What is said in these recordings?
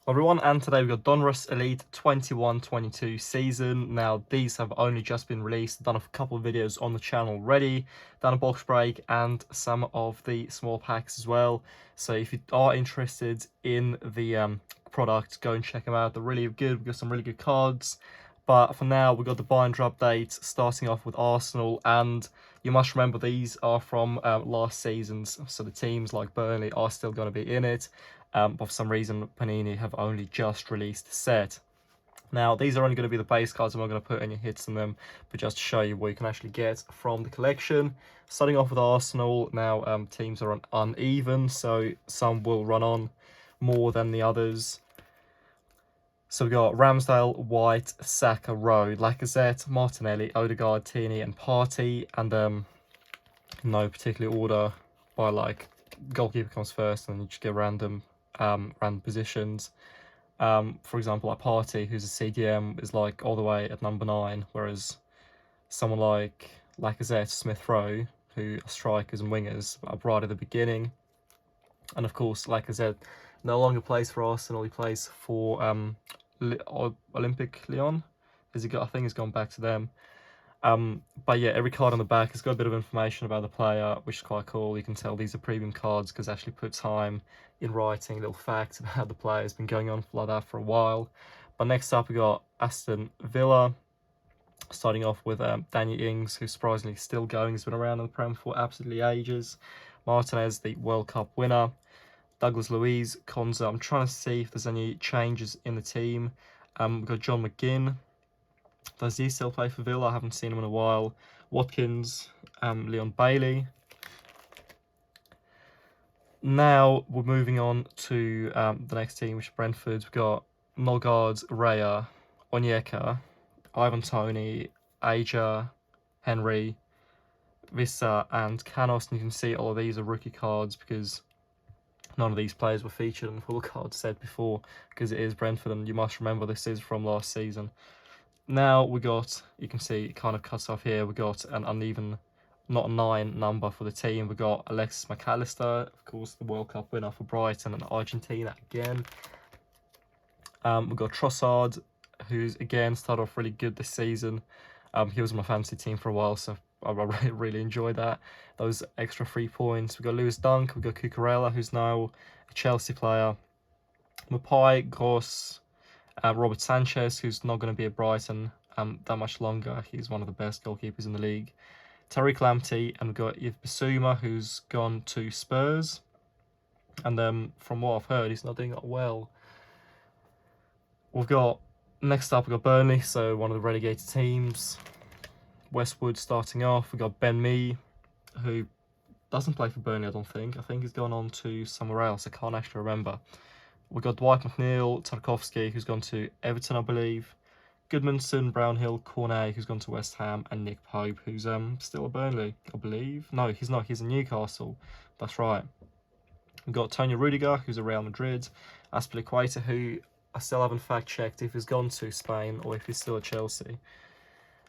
Hello everyone, and today we've got Donruss Elite 21-22 season. Now, these have only just been released. I've done a couple of videos on the channel already, done a box break and some of the small packs as well. So if you are interested in the product, go and check them out. They're really good. We've got some really good cards. But for now, we've got the binder update, starting off with Arsenal. And you must remember these are from last season's. So the teams like Burnley are still going to be in it. But for some reason, Panini have only just released the set. Now, these are only going to be the base cards. I'm not going to put any hits in them, but just to show you what you can actually get from the collection. Starting off with Arsenal, now teams are uneven, so some will run on more than the others. So we've got Ramsdale, White, Saka, Rowe, Lacazette, Martinelli, Odegaard, Tierney, and Partey. And no particular order by like goalkeeper comes first, and then you just get random positions. For example, like Partey, who's a CDM, is like all the way at number 9, whereas someone like Lacazette, Smith Rowe, who are strikers and wingers, are right at the beginning. And of course, Lacazette no longer plays for Arsenal. He plays for Olympic Lyon. Has he got? I think he's gone back to them. But yeah, every card on the back has got a bit of information about the player, which is quite cool. You can tell these are premium cards because they actually put time in writing little facts about the player. It's been going on like that for a while. But next up, we got Aston Villa, starting off with Danny Ings, who's surprisingly still going. He's been around in the Prem for absolutely ages. Martinez, the World Cup winner. Douglas Luiz, Konza. I'm trying to see if there's any changes in the team. We've got John McGinn. Does he still play for Villa? I haven't seen him in a while. Watkins, Leon Bailey. Now we're moving on to the next team, which is Brentford. We've got Nolgaard, Raya, Onyeka, Ivan Toney, Aja, Henry, Vissa, and Canos. And you can see all of these are rookie cards because none of these players were featured in the full card set before, because it is Brentford, and you must remember this is from last season. Now we got, you can see it kind of cuts off here, we got an uneven, not a 9 number for the team. We got Alexis McAllister, of course, the World Cup winner for Brighton and Argentina again. We got Trossard, who's again started off really good this season. He was on my fantasy team for a while, so I really enjoyed that. Those extra 3 points. We got Lewis Dunk, we got Cucurella, who's now a Chelsea player. Mapai, Gross, Robert Sanchez, who's not going to be at Brighton that much longer. He's one of the best goalkeepers in the league. Tariq Lamptey, and we've got Yves Bissouma, who's gone to Spurs. And from what I've heard, he's not doing that well. We've got, next up, we've got Burnley, so one of the relegated teams. Westwood starting off. We've got Ben Mee, who doesn't play for Burnley, I don't think. I think he's gone on to somewhere else. I can't actually remember. We've got Dwight McNeil, Tarkovsky, who's gone to Everton, I believe. Goodmanson, Brownhill, Cornet, who's gone to West Ham, and Nick Pope, who's still at Burnley, I believe. No, he's not. He's in Newcastle. That's right. We've got Tony Rudiger, who's at Real Madrid. Azpilicueta, who I still haven't fact-checked if he's gone to Spain or if he's still at Chelsea.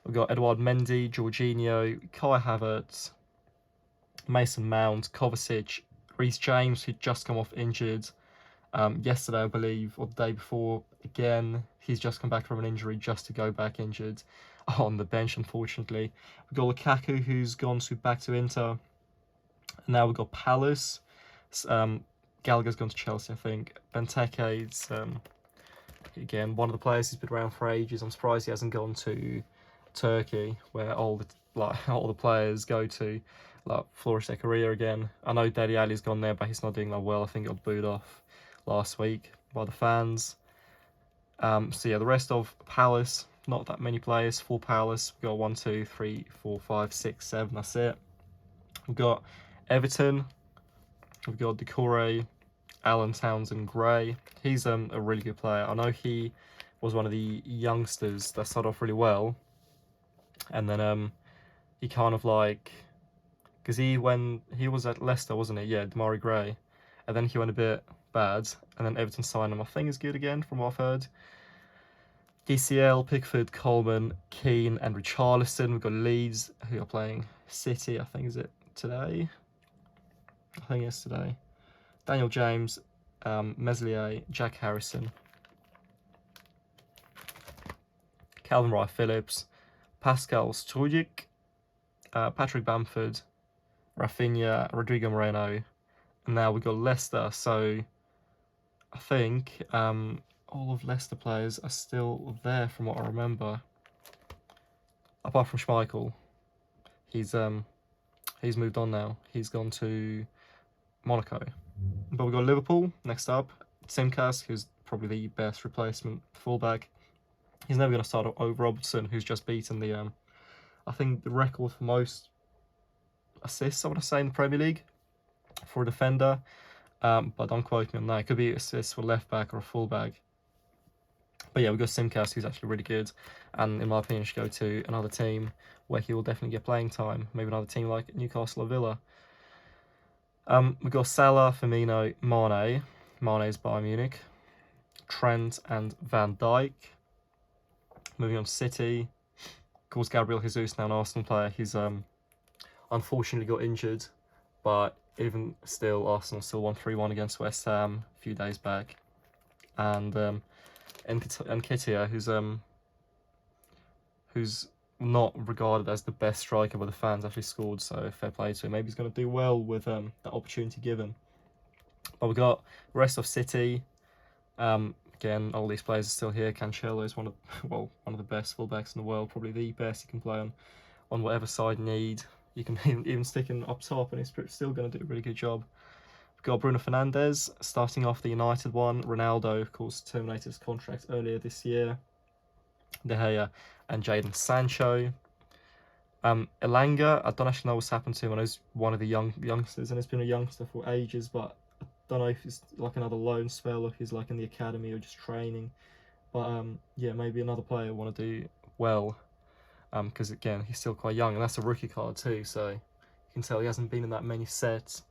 We've got Edouard Mendy, Jorginho, Kai Havertz, Mason Mount, Kovacic, Reece James, who'd just come off injured yesterday, I believe, or the day before. Again, he's just come back from an injury just to go back injured on the bench, unfortunately. We've got Lukaku, who's gone back to Inter. And now we've got Palace. Gallagher's gone to Chelsea, I think. Benteke's, again, one of the players who's been around for ages. I'm surprised he hasn't gone to Turkey, where all the players go to, like Floris Zakaria again. I know Dele Alli's gone there, but he's not doing that well. I think he got booed off last week by the fans. So yeah, the rest of Palace, not that many players for Palace. We've got 1, 2, 3, 4, 5, 6, 7. That's it. We've got Everton. We've got Decore, Alan Townsend Gray. He's a really good player. I know he was one of the youngsters that started off really well, and then he kind of like, because when he was at Leicester, wasn't it? Yeah, Demarai Gray, and then he went a bit bad, and then Everton signed him. I think he's good again from what I've heard. DCL, Pickford, Coleman, Keane, and Richarlison. We've got Leeds, who are playing City. I think is it today? I think it's today. Daniel James, Meslier, Jack Harrison, Calvin Wright-Phillips, Pascal Strujic, Patrick Bamford, Rafinha, Rodrigo Moreno, and now we've got Leicester. So I think all of Leicester players are still there from what I remember, apart from Schmeichel. He's moved on now. He's gone to Monaco. But we've got Liverpool next up. Simcas, who's probably the best replacement fullback. He's never going to start over Robertson, who's just beaten the I think the record for most assists, I want to say, in the Premier League for a defender. But don't quote me on that. It could be assists for left back or a full back. But yeah, we've got Simcast, who's actually really good, and in my opinion should go to another team where he will definitely get playing time. Maybe another team like Newcastle or Villa. We've got Salah, Firmino, Mane. Mane's Bayern Munich. Trent and Van Dijk. Moving on to City. Of course, Gabriel Jesus, now an Arsenal player. He's unfortunately got injured, but even still, Arsenal still won 3-1 against West Ham a few days back. And Nketiah, who's not regarded as the best striker, but the fans actually scored, so fair play to him. Maybe he's going to do well with that opportunity given. But we've got the rest of City. Again, all these players are still here. Cancelo is one of the best fullbacks in the world, probably the best you can play on whatever side you need. You can even stick him up top, and he's still going to do a really good job. We've got Bruno Fernandes starting off the United one. Ronaldo, of course, terminated his contract earlier this year. De Gea and Jadon Sancho. Elanga, I don't actually know what's happened to him. I know he's one of the youngsters, and he's been a youngster for ages, but I don't know if he's like another loan spell, or if he's like in the academy or just training. But yeah, maybe another player want to do well, because again, he's still quite young, and that's a rookie card too, so you can tell he hasn't been in that many sets.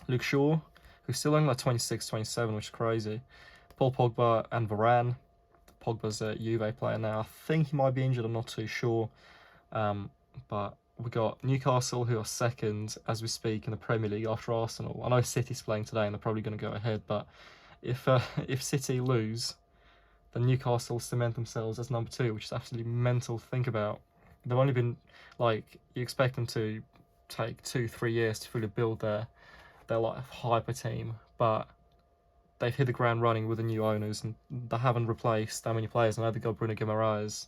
Luke Shaw, who's still only like 26, 27, which is crazy. Paul Pogba and Varane. Pogba's a Juve player now. I think he might be injured, I'm not too sure. But we got Newcastle, who are second as we speak in the Premier League after Arsenal. I know City's playing today and they're probably going to go ahead, but if City lose, then Newcastle cement themselves as number 2, which is absolutely mental to think about. They've only been, like, you expect them to take 2-3 years to fully build their like hyper team, but they've hit the ground running with the new owners, and they haven't replaced that many players. I know they got Bruno Guimaraes,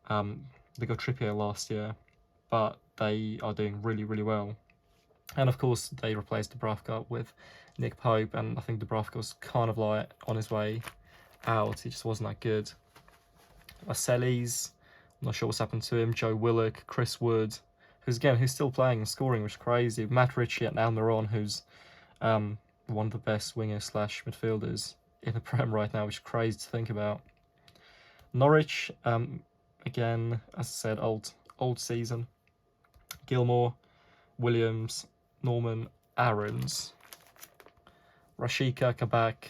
they got Trippier last year, but they are doing really, really well. And of course, they replaced Dubravka with Nick Pope, and I think Dubravka was kind of like on his way out. He just wasn't that good. Arcelis, I'm not sure what's happened to him. Joe Willock, Chris Wood, who's still playing and scoring, which is crazy. Matt Ritchie and Almiron, who's one of the best wingers / midfielders in the Prem right now, which is crazy to think about. Norwich, again, as I said, old season. Gilmore, Williams, Norman, Aarons, Rashika, Kabak.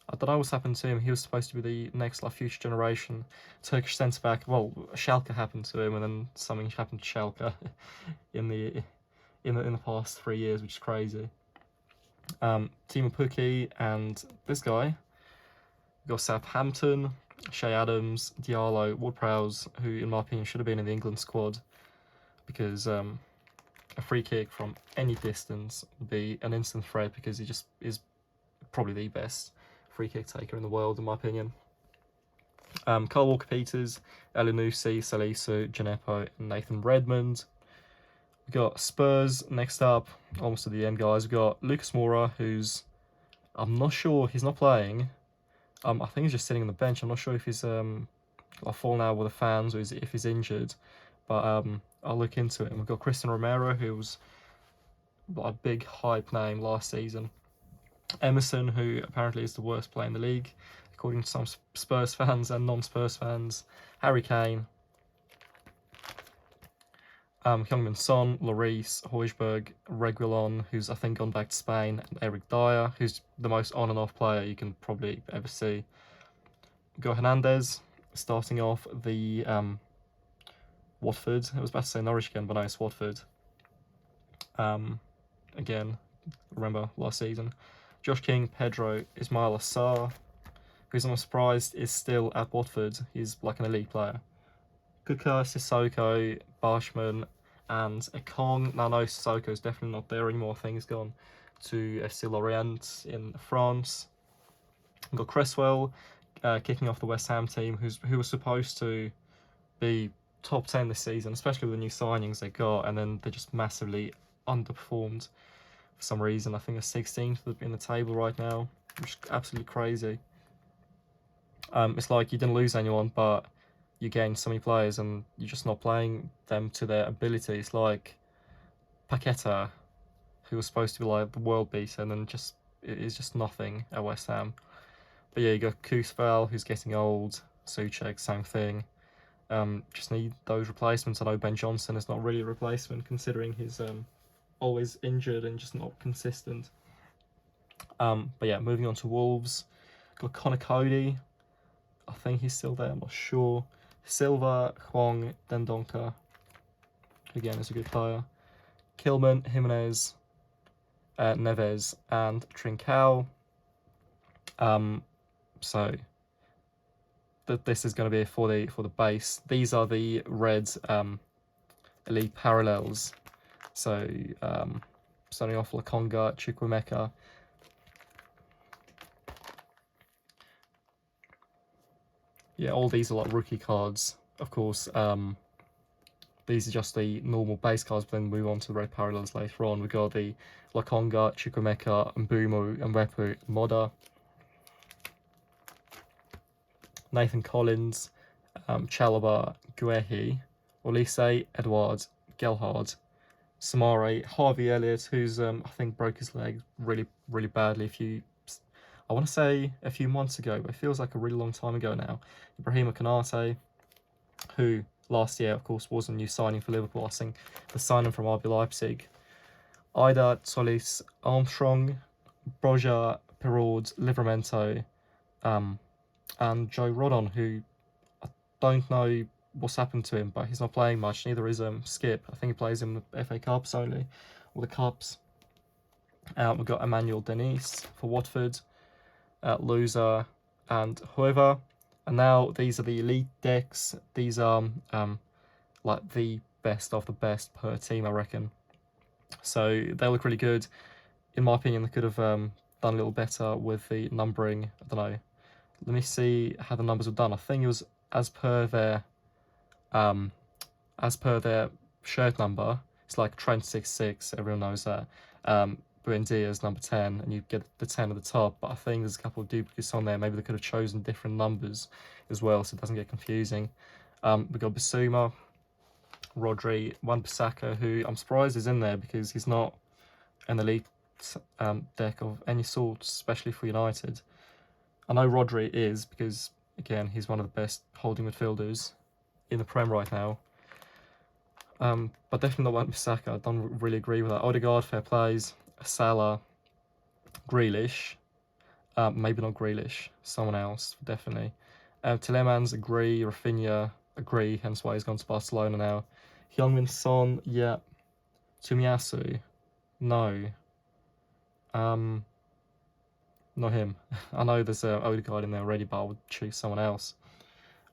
I don't know what's happened to him. He was supposed to be the next future generation Turkish centre back. Well, Schalke happened to him, and then something happened to Schalke in the past 3 years, which is crazy. Timo Pukki and this guy. We've got Southampton, Shea Adams, Diallo, Ward-Prowse, who in my opinion should have been in the England squad, because a free kick from any distance would be an instant threat, because he just is probably the best free kick taker in the world, in my opinion. Kyle Walker-Peters, Elyounoussi, Salisu, Djenepo, and Nathan Redmond. We've got Spurs next up, almost to the end, guys. We've got Lucas Moura, who's, I'm not sure, he's not playing. I think he's just sitting on the bench. I'm not sure if he's fallen out with the fans or if he's injured, but I'll look into it. And we've got Christian Romero, who was a big hype name last season. Emerson, who apparently is the worst player in the league, according to some Spurs fans and non-Spurs fans. Harry Kane, Heung-min Son, Lloris, Højbjerg, Reguilon, who's I think gone back to Spain, and Eric Dyer, who's the most on and off player you can probably ever see. We've got Hernandez starting off the Watford. I was about to say Norwich again, but no, it's Watford. Again, remember last season. Josh King, Pedro, Ismail Assar, who's I'm surprised is still at Watford. He's like an elite player. Kuka, Sissoko, Barshman, and Ekong. Now, no, Sissoko's definitely not there anymore. I think he's gone to FC Lorient in France. We've got Cresswell kicking off the West Ham team, who was supposed to be top 10 this season, especially with the new signings they got, and then they just massively underperformed for some reason. I think they're 16th in the table right now, which is absolutely crazy. It's like you didn't lose anyone, but you gained so many players and you're just not playing them to their ability. It's like Paqueta, who was supposed to be like the world beater, and then just it is just nothing at West Ham. But yeah, you got Kousval, who's getting old. Souček, same thing. Just need those replacements. I know Ben Johnson is not really a replacement, considering he's always injured and just not consistent. But yeah, moving on to Wolves. Got Connor Cody. I think he's still there, I'm not sure. Silva, Huang, Dendonka. Again, is a good player. Kilman, Jimenez, Neves, and Trincao. So this is going to be for the base. These are the red elite parallels. So starting off Lakonga, Chukwuemeka. Yeah, all these are like rookie cards, of course. These are just the normal base cards, but then we move on to the red parallels later on. We've got the Lakonga, Chukwuemeka, Mbumu, Mwepu, Moda. Nathan Collins, Chalobah, Guehi, Olise, Edouard, Gelhard, Samare, Harvey Elliott, who's I think broke his leg really badly I want to say a few months ago, but it feels like a really long time ago now. Ibrahima Konate, who last year, of course, was a new signing for Liverpool. I think the signing from RB Leipzig. Ida Solis Armstrong, Broja Perraud, Livramento, and Joe Rodon, who I don't know what's happened to him, but he's not playing much. Neither is Skip. I think he plays in the FA Cups only, or the Cups. We've got Emmanuel Denise for Watford, Loser, and whoever. And now these are the elite decks. These are like the best of the best per team, I reckon. So they look really good. In my opinion, they could have done a little better with the numbering. I don't know. Let me see how the numbers were done. I think it was as per their shirt number. It's like Trent 6'6", everyone knows that. Buendia is number 10, and you get the 10 at the top. But I think there's a couple of duplicates on there. Maybe they could have chosen different numbers as well, so it doesn't get confusing. We've got Bissouma, Rodri, Wan-Bissaka, who I'm surprised is in there because he's not an elite deck of any sort, especially for United. I know Rodri is because, again, he's one of the best holding midfielders in the Prem right now. But definitely not Wan-Bissaka. I don't really agree with that. Odegaard, fair plays. Salah, Grealish. Maybe not Grealish. Someone else, definitely. Tielemans, agree. Rafinha, agree. Hence why he's gone to Barcelona now. Heung-min Son, yeah. Tomiyasu, no. Not him. I know there's Odegaard in there already, but I would choose someone else.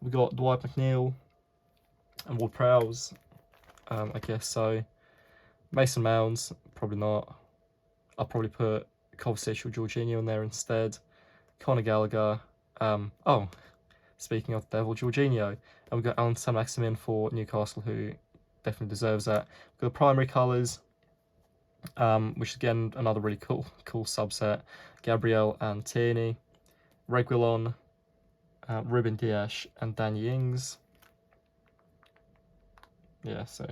We got Dwight McNeil and Ward-Prowse. I guess so. Mason Mounds, probably not. I'll probably put Kovacic or Jorginho in there instead. Conor Gallagher. Oh, speaking of the devil, Jorginho. And we've got Alan Saint-Maximin for Newcastle, who definitely deserves that. We've got the primary colours, which is again another really cool subset. Gabriel and Tierney. Reguilon, Ruben Dias, and Danny Ings. Yeah, so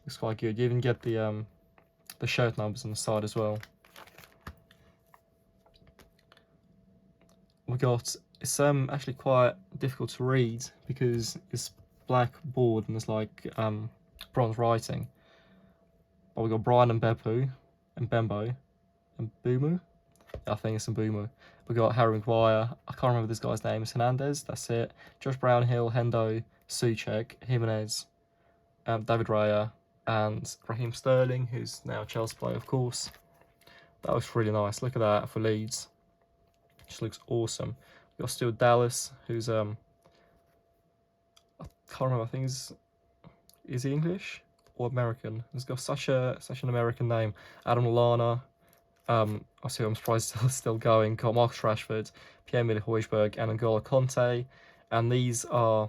looks quite good. You even get the shirt numbers on the side as well. We got, it's actually quite difficult to read because it's black board and there's like bronze writing. But we got Brian and Bembo, and Mbumu. I think it's Mbumu. We got Harry Maguire. I can't remember this guy's name. It's Hernandez. That's it. Josh Brownhill, Hendo, Souček, Jimenez, David Raya, and Raheem Sterling, who's now a Chelsea player, of course. That looks really nice. Look at that for Leeds. Just looks awesome. We've got still Dallas, who's I can't remember. I think is he English or American? He's got such an American name. Adam Lallana. I see. I'm surprised still going. Got Marcus Rashford, Pierre-Emile Højbjerg, and N'Golo Conte, and these are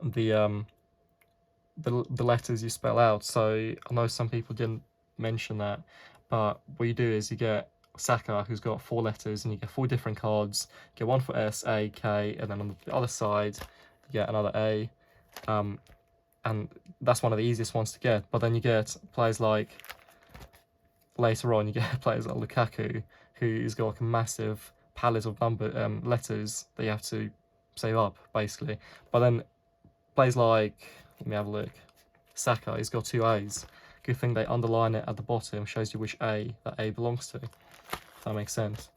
the letters you spell out. So I know some people didn't mention that, but what you do is you get Saka, who's got 4 letters, and you get 4 different cards. You get one for S, A, K, and then on the other side you get another A, and that's one of the easiest ones to get. But then you get players like, later on you get players like Lukaku, who's got like a massive palette of letters that you have to save up basically. But then players like, let me have a look, Saka, he's got 2 A's. Good thing they underline it at the bottom, shows you which A that A belongs to, if that makes sense.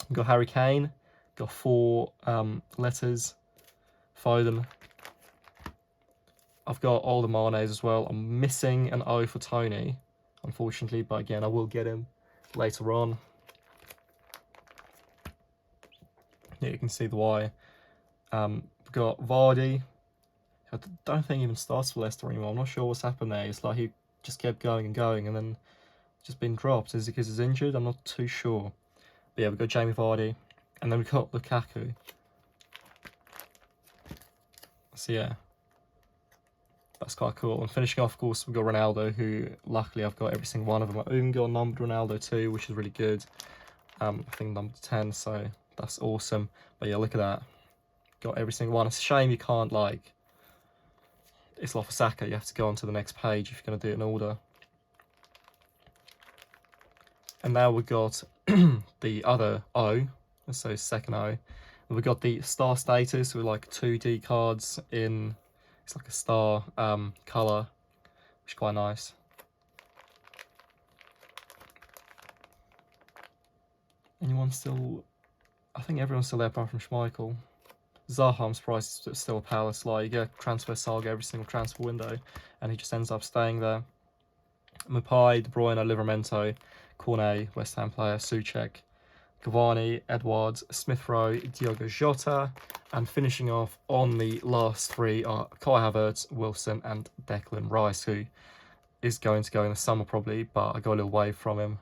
We've got Harry Kane, got 4 letters. Foden. I've got all the Manes as well. I'm missing an O for Tony, unfortunately, but again, I will get him later on. Yeah, you can see the Y. We've got Vardy. I don't think he even starts for Leicester anymore. I'm not sure what's happened there. It's like he just kept going and going and then just been dropped. Is it because he's injured? I'm not too sure. But yeah, we've got Jamie Vardy. And then we've got Lukaku. So yeah, that's quite cool. And finishing off, of course, we've got Ronaldo, who luckily I've got every single one of them. I even got numbered Ronaldo too, which is really good. I think number 10, so that's awesome. But yeah, look at that. Got every single one. It's a shame you can't, like, it's like for Saka, you have to go on to the next page if you're going to do it in order. And now we've got the other O, so second O. We've got the star status with like 2D cards in, it's like a star colour, which is quite nice. Anyone still, I think everyone's still there apart from Schmeichel. Zaha, I'm surprised he's still a Palace. Like, you get transfer saga every single transfer window, and he just ends up staying there. Mapai, De Bruyne, Livramento, Cornet, West Ham player, Souček, Cavani, Edwards, Smith Rowe, Diogo Jota, and finishing off on the last 3 are Kai Havertz, Wilson, and Declan Rice, who is going to go in the summer probably, but I got a little wave from him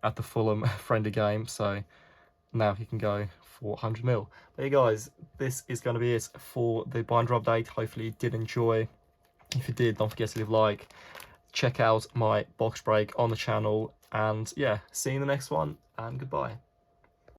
at the Fulham friendly game, so now he can go for 100 mil. But hey guys, this is going to be it for the binder update. Hopefully you did enjoy. If you did, don't forget to leave a like. Check out my box break on the channel, and yeah, see you in the next one, and goodbye.